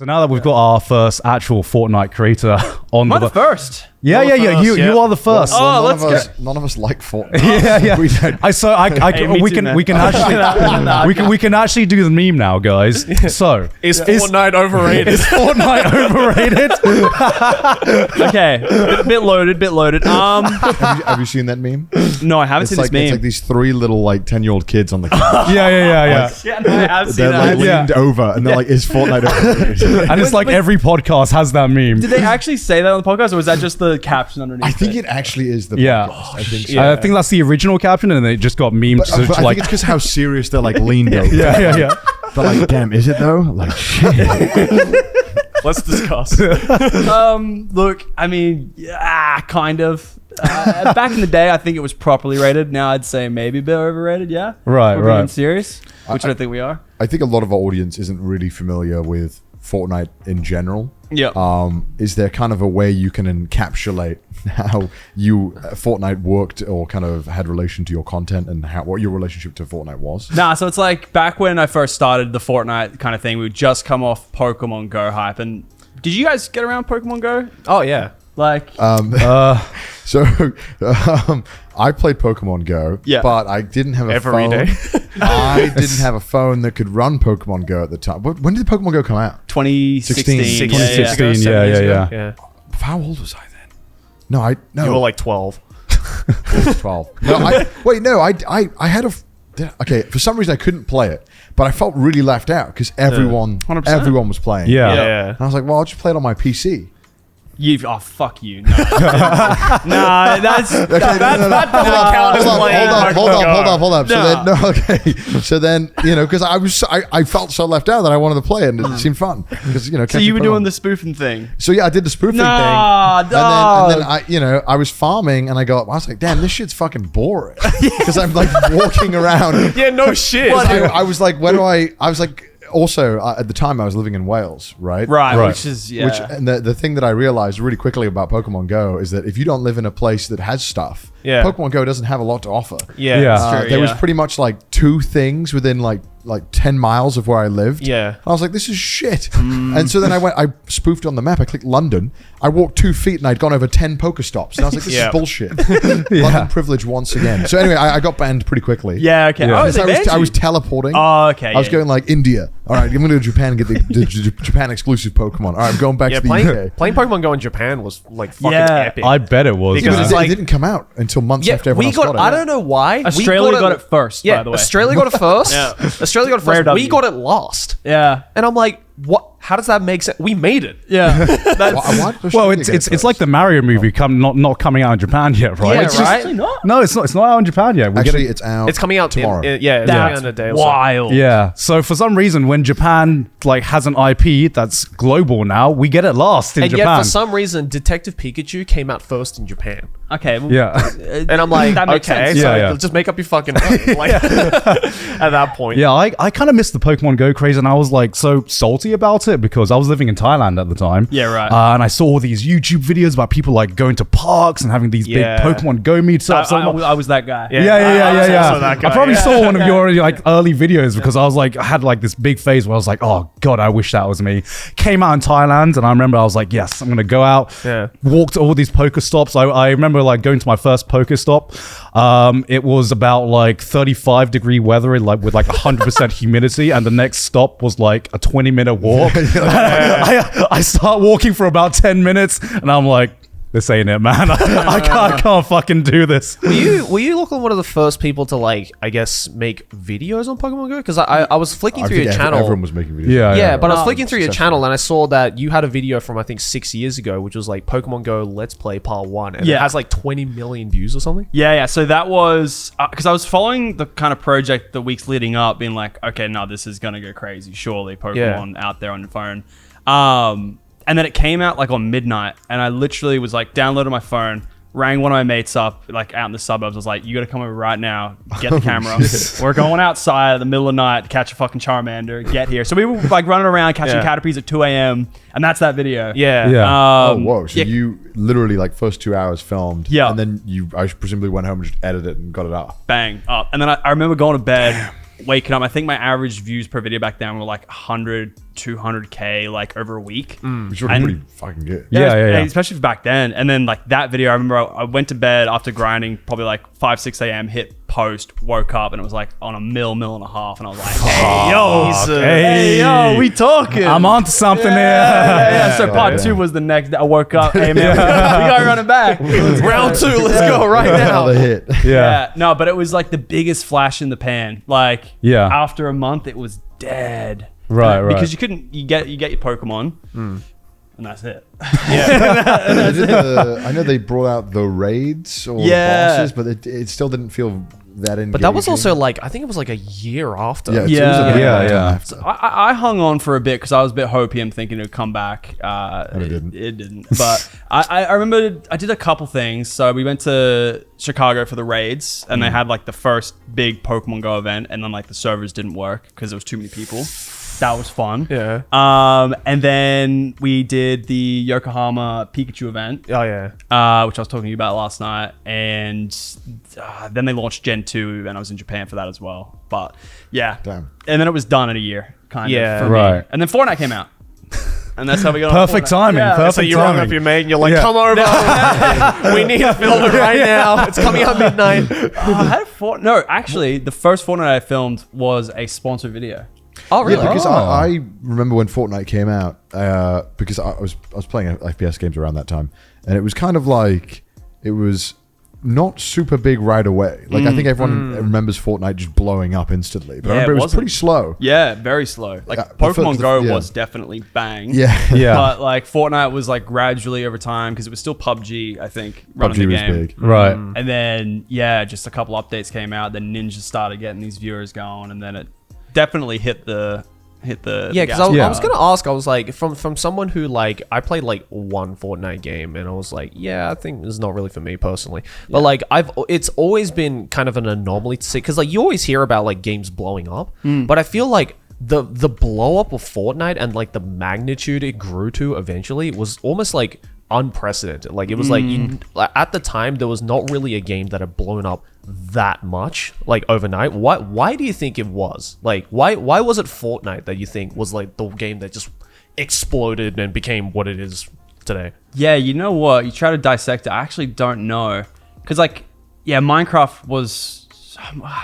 So now that we've got our first actual Fortnite creator on the first. Yeah. You are the first. Well, none of us like Fortnite. Yeah. We don't. We can actually do the meme now, guys. So is Fortnite overrated? Is Fortnite overrated? Okay, bit loaded. Have you seen that meme? No, I haven't seen this meme. It's like these three little 10-year-old kids on the couch. Yeah. Yeah, no, I have seen They're that. leaned over and they're like, "Is Fortnite overrated?" And it's like every podcast has that meme. Did they actually say that on the podcast, or was that just the caption underneath? I think it actually is the Yeah. podcast. I think so. I think that's the original caption, and it just got memed. But I think it's because how serious they're leaned over. Yeah. They're like, "Damn, is it though?" Like, shit. Let's discuss. Look, I mean, yeah, kind of. Back in the day, I think it was properly rated. Now I'd say maybe a bit overrated. Yeah, Right. We're being serious, which I think we are. I think a lot of our audience isn't really familiar with Fortnite in general. Yeah. Is there kind of a way you can encapsulate how Fortnite worked or kind of had relation to your content and what your relationship to Fortnite was? Nah, so it's like back when I first started the Fortnite kind of thing, we would just come off Pokemon Go hype. And did you guys get around Pokemon Go? Oh yeah. So I played Pokemon Go, but I didn't have a every phone. day. I didn't have a phone that could run Pokemon Go at the time. When did Pokemon Go come out? 2016. 2016. Yeah. How old was I then? No. You were like 12. 12. No, I had a. Okay, for some reason I couldn't play it, but I felt really left out because everyone was playing. Yeah. And I was like, well, I'll just play it on my PC. Fuck you. No, that's Okay, that doesn't count as playing. Hold up. So then, because I felt so left out that I wanted to play it, and it seemed fun because So you were doing the spoofing thing. So yeah, I did the spoofing thing, and then I was farming, and I was like, damn, this shit's fucking boring because I'm like walking around. Yeah, no shit. I was like, also, at the time, I was living in Wales, right? Right. Which is, and the thing that I realized really quickly about Pokemon Go is that if you don't live in a place that has stuff, Pokemon Go doesn't have a lot to offer. There was pretty much like 2 things within like 10 miles of where I lived. Yeah. I was like, this is shit. And so then I spoofed on the map. I clicked London. I walked 2 feet and I'd gone over 10 Pokestops. And I was like, this is bullshit. London privilege once again. So anyway, I got banned pretty quickly. Yeah, okay. Yeah. I was teleporting. Oh, okay. I was going like India. All right, I'm going to Japan and get the Japan exclusive Pokemon. All right, I'm going back to the UK. Playing Pokemon Go in Japan was like fucking epic. I bet it was. Because it didn't come out until months after everyone else got it. I don't know why. Australia got it first, by the way. Australia got it first. Australia got it first. We got it last. Yeah. And I'm like, what? How does that make sense? We made it. Yeah. Well, it's like the Mario movie not coming out in Japan yet, right? Yeah, it's right? No, it's not out in Japan yet. Actually, it's out. It's coming out tomorrow. It's coming out in a day or so. Wild. Yeah. So for some reason, when Japan has an IP that's global now, we get it last in Japan. And yet, for some reason, Detective Pikachu came out first in Japan. Okay. Well, Yeah. And I'm like, that makes okay, sense. so just make up your fucking mind. Like, at that point. Yeah, I kind of missed the Pokemon Go craze, and I was like so salty about it because I was living in Thailand at the time. Yeah, right. And I saw all these YouTube videos about people going to parks and having these big Pokemon Go meetups. I was that guy. Yeah. that guy, I probably saw one of your early videos because I was like, I had this big phase where I was like, oh god, I wish that was me. Came out in Thailand, and I remember I was like, yes, I'm gonna go out. Yeah. Walked all these Pokestops. I remember going to my first Pokestop. It was about 35-degree weather, with 100% humidity, and the next stop was like a 20-minute walk. I start walking for about 10 minutes, and I'm like, this ain't it, man. I can't fucking do this. Were you one of the first people to I guess make videos on Pokemon Go? Because I was flicking through your channel. Everyone was making videos. Yeah. But I was flicking through your channel and I saw that you had a video from I think 6 years ago, which was Pokemon Go Let's Play Part 1, and it has 20 million views or something. Yeah. So that was because I was following the kind of project the weeks leading up, being like, okay, no, this is gonna go crazy. Surely Pokemon out there on your phone. And then it came out on midnight, and I literally was downloaded my phone, rang one of my mates up out in the suburbs. I was like, you gotta come over right now, get the camera. We're going outside in the middle of the night to catch a fucking Charmander, get here. So we were running around catching Caterpies at 2 a.m. and that's that video. Yeah. Whoa. So you literally first 2 hours filmed. Yeah. And then I presumably went home and just edited it and got it up. Bang, up. And then I remember going to bed. waking up. I think my average views per video back then were like 100, 200K like over a week. Which would be pretty fucking good. Yeah. Especially back then. And then like that video, I remember I went to bed after grinding probably like 5, 6 a.m., hit post, woke up, and it was like on a mil and a half. And I was like, hey, yo, we talking. I'm on to something here. Yeah. So part 2 was the next day. I woke up, hey man, we got running back. Round 2, let's go right now. Another hit. Yeah. No, but it was like the biggest flash in the pan. Like after a month, it was dead. Right. Because you get your Pokemon, and that's it. I know they brought out the raids or the bosses, but it still didn't feel that engaging. But that was also like, I think it was like a year after. Yeah. So I hung on for a bit because I was a bit hopium thinking it would come back. And it didn't. But I remember I did a couple things. So we went to Chicago for the raids, and they had like the first big Pokemon Go event, and then like the servers didn't work because there was too many people. That was fun. Yeah. And then we did the Yokohama Pikachu event. Oh yeah. Which I was talking to you about last night, and then they launched Gen 2, and I was in Japan for that as well. But yeah, damn. And then it was done in a year, kind of. For right. me. And then Fortnite came out, and that's how we got Perfect timing. Yeah. Perfect So you timing. rang up your mate and you're like, come over. We need to film it right now. It's coming out midnight. No, actually, the first Fortnite I filmed was a sponsored video. Oh really? Yeah, because I remember when Fortnite came out, because I was playing FPS games around that time, and it was kind of like, it was not super big right away. Like I think everyone remembers Fortnite just blowing up instantly, but I remember it was pretty slow. Yeah, very slow. Like Pokemon Go was definitely bang. Yeah. But like Fortnite was like gradually over time because it was still PUBG, I think, running the PUBG was game. big. Right. And then just a couple updates came out. Then Ninja started getting these viewers going, and then it definitely hit the because I was gonna ask, I was like, from someone who like, I played like one Fortnite game and I was like, I think it's not really for me personally, but like it's always been kind of an anomaly to see, because like you always hear about like games blowing up, but I feel like the blow up of Fortnite and like the magnitude it grew to eventually was almost like unprecedented. Like it was like at the time there was not really a game that had blown up that much like overnight. Why do you think it was? Like why was it Fortnite that you think was like the game that just exploded and became what it is today? Yeah, you know what? You try to dissect it. I actually don't know, because like Minecraft was.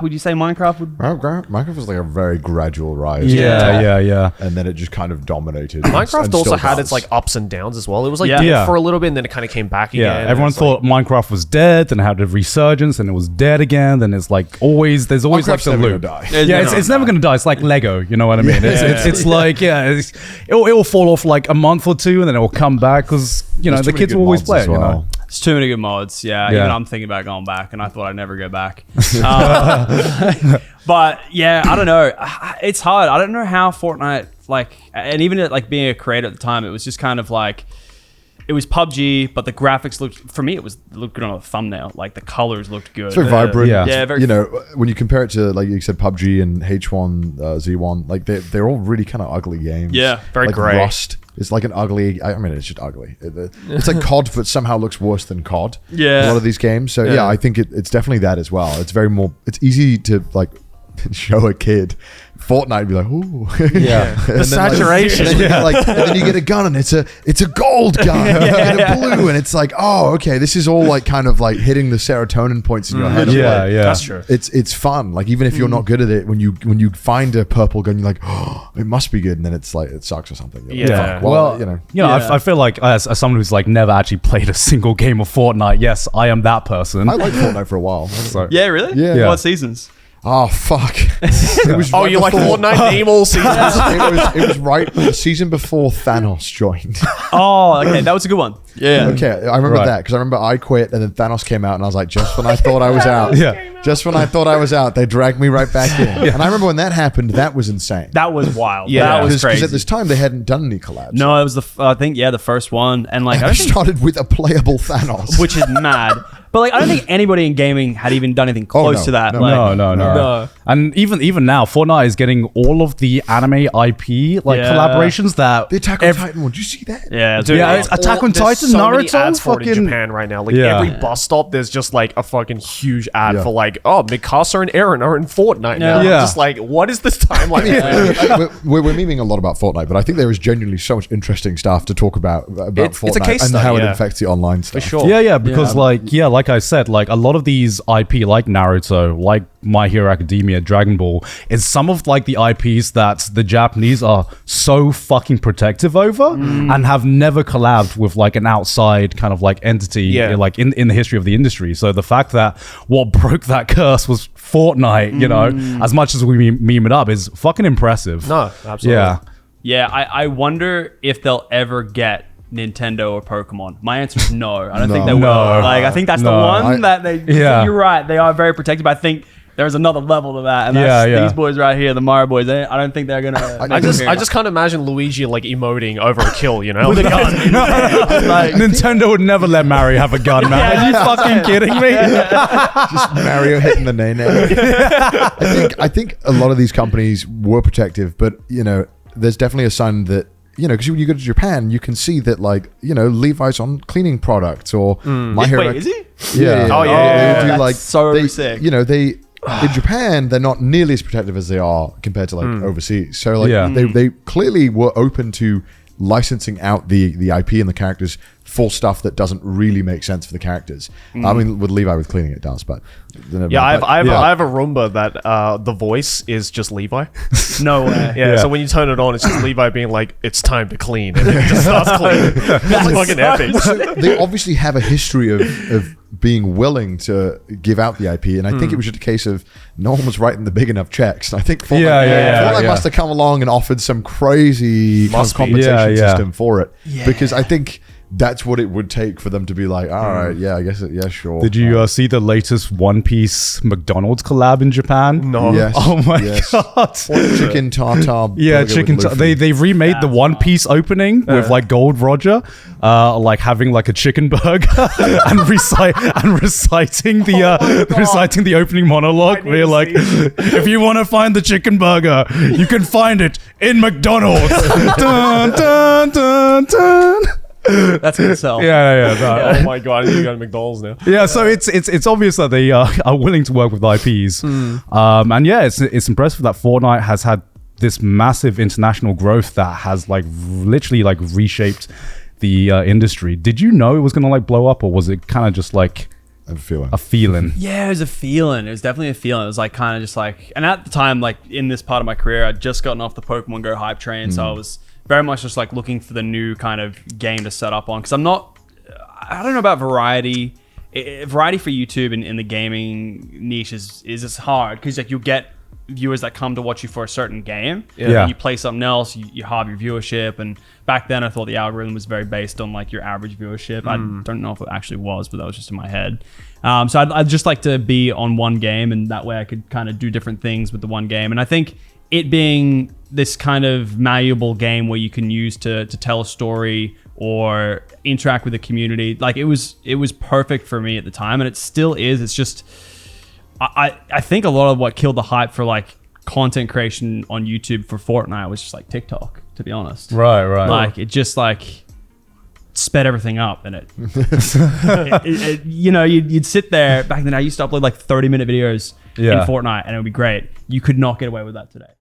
Would you say Minecraft would? Minecraft was like a very gradual rise. Yeah. And then it just kind of dominated. Minecraft and also still had does. its like ups and downs as well. It was like dead for a little bit, and then it kind of came back again. Yeah, everyone thought Minecraft was dead, then had a resurgence, and it was dead again. Then it's like there's always Minecraft's like the never loop. gonna die. It's never gonna die. It's like Lego, you know what I mean? It's like it'll fall off like a month or two, and then it will come back because There's the too many kids good will always mods play as it. You well. know? It's too many good mods. Yeah, Yeah. even I'm thinking about going back, and I thought I'd never go back. But yeah, I don't know. It's hard. I don't know how Fortnite, like, and even like being a creator at the time, it was just kind of like, it was PUBG, but the graphics looked looked good on a thumbnail. Like the colors looked good. It's very vibrant. Yeah. Very. You know, when you compare it to, like you said, PUBG and H1, Z1, like they're all really kind of ugly games. Yeah, very like grey. Rust. It's like an ugly. I mean, it's just ugly. It's like COD, but somehow looks worse than COD. Yeah. A lot of these games. So yeah, I think it's definitely that as well. It's very more. It's easy to like show a kid Fortnite and be like, ooh, The saturation. And then you get a gun and it's a gold gun and a blue, and it's like, oh, okay, this is all like kind of like hitting the serotonin points in your head. That's true. It's fun. Like even if you're not good at it, when you find a purple gun, you're like, oh, it must be good, and then it's like it sucks or something. You're like, fuck. Well, I feel like as someone who's like never actually played a single game of Fortnite, yes, I am that person. I liked Fortnite for a while. So. Yeah, really? Yeah. What seasons? Oh fuck! It was You like before- Fortnite? Name all seasons. it was right the season before Thanos joined. Oh, okay, that was a good one. Yeah. Okay, I remember that because I remember I quit and then Thanos came out and I was like, just when I thought I was out, just when I thought I was out, they dragged me right back in. And I remember when that happened, that was insane. That was wild. Yeah. That was crazy. Because at this time they hadn't done any collabs. No, it was the first one, and like I I don't think, started with a playable Thanos, which is mad. But like, I don't think anybody in gaming had even done anything close to that. No. And even now, Fortnite is getting all of the anime IP collaborations that the Attack on Titan one. Did you see that? Yeah, dude, it's Attack on Titan, so Naruto, many ads for it in Japan right now. Like every bus stop, there's just like a fucking huge ad for like, oh, Mikasa and Eren are in Fortnite now. Yeah. Just like, what is this timeline? We're memeing a lot about Fortnite, but I think there is genuinely so much interesting stuff to talk about Fortnite it's a case and study, how it affects the online stuff. For sure. Yeah, because like I said, like a lot of these IP, like Naruto, like My Hero Academia, Dragon Ball, is some of like the IPs that the Japanese are so fucking protective over and have never collabed with like an outside kind of like entity like in the history of the industry. So the fact that what broke that curse was Fortnite, you know, as much as we meme it up, is fucking impressive. No, absolutely. Yeah, I wonder if they'll ever get Nintendo or Pokemon. My answer is no. I don't think they will. Like, I think that's the one that they. Yeah. You're right. They are very protected. But I think there's another level to that, and that's these boys right here, the Mario boys. I don't think they're gonna. I just can't imagine Luigi like emoting over a kill, you know, with a gun. Like, Nintendo would never let Mario have a gun, man. Are you fucking kidding me? Just Mario hitting the nay. I think a lot of these companies were protective, but you know, there's definitely a sign that. You know, because when you go to Japan, you can see that, like, you know, Levi's on cleaning products or My Hero. Wait, is he? Yeah. Oh, yeah. They do, like, so sick. You know, in Japan, they're not nearly as protective as they are compared to, like, overseas. So, like, they clearly were open to licensing out the IP and the characters for stuff that doesn't really make sense for the characters. I mean, with Levi, with cleaning, it does, but... I have a Roomba that the voice is just Levi. No way. Yeah, so when you turn it on, it's just Levi being like, it's time to clean. And it just starts cleaning. It's fucking epic. So they obviously have a history of being willing to give out the IP, and I think it was just a case of no one was writing the big enough checks. And I think Fortnite must have come along and offered some crazy compensation system for it. Yeah. Because I think... that's what it would take for them to be like, all right, I guess, sure. Did you see the latest One Piece McDonald's collab in Japan? No. Yes. Oh my god. Chicken tartar. Yeah, chicken. They remade the One Piece opening with like Gold Roger, like having like a chicken burger and reciting the opening monologue. Where like, if you want to find the chicken burger, you can find it in McDonald's. Dun, dun, dun, dun. That's gonna sell. Oh my god, I need to go to McDonald's now. Yeah, so it's obvious that they are willing to work with IPs, and it's impressive that Fortnite has had this massive international growth that has like literally like reshaped the industry. Did you know it was gonna like blow up, or was it kind of just like a feeling? Yeah, it was a feeling. It was definitely a feeling. It was like kind of just like, and at the time, like in this part of my career, I'd just gotten off the Pokemon Go hype train, so I was very much just like looking for the new kind of game to set up on, because I don't know about variety. Variety for YouTube in the gaming niche is hard, because like you'll get viewers that come to watch you for a certain game. And you play something else, you halve your viewership. And back then I thought the algorithm was very based on like your average viewership. I don't know if it actually was, but that was just in my head. So I'd just like to be on one game, and that way I could kind of do different things with the one game. And I think it being this kind of malleable game where you can use to tell a story or interact with the community, like it was perfect for me at the time, and it still is. It's just I think a lot of what killed the hype for like content creation on YouTube for Fortnite was just like TikTok, to be honest. Right. Like it just like sped everything up, and you know, you'd sit there back then. I used to upload like 30-minute videos in Fortnite, and it would be great. You could not get away with that today.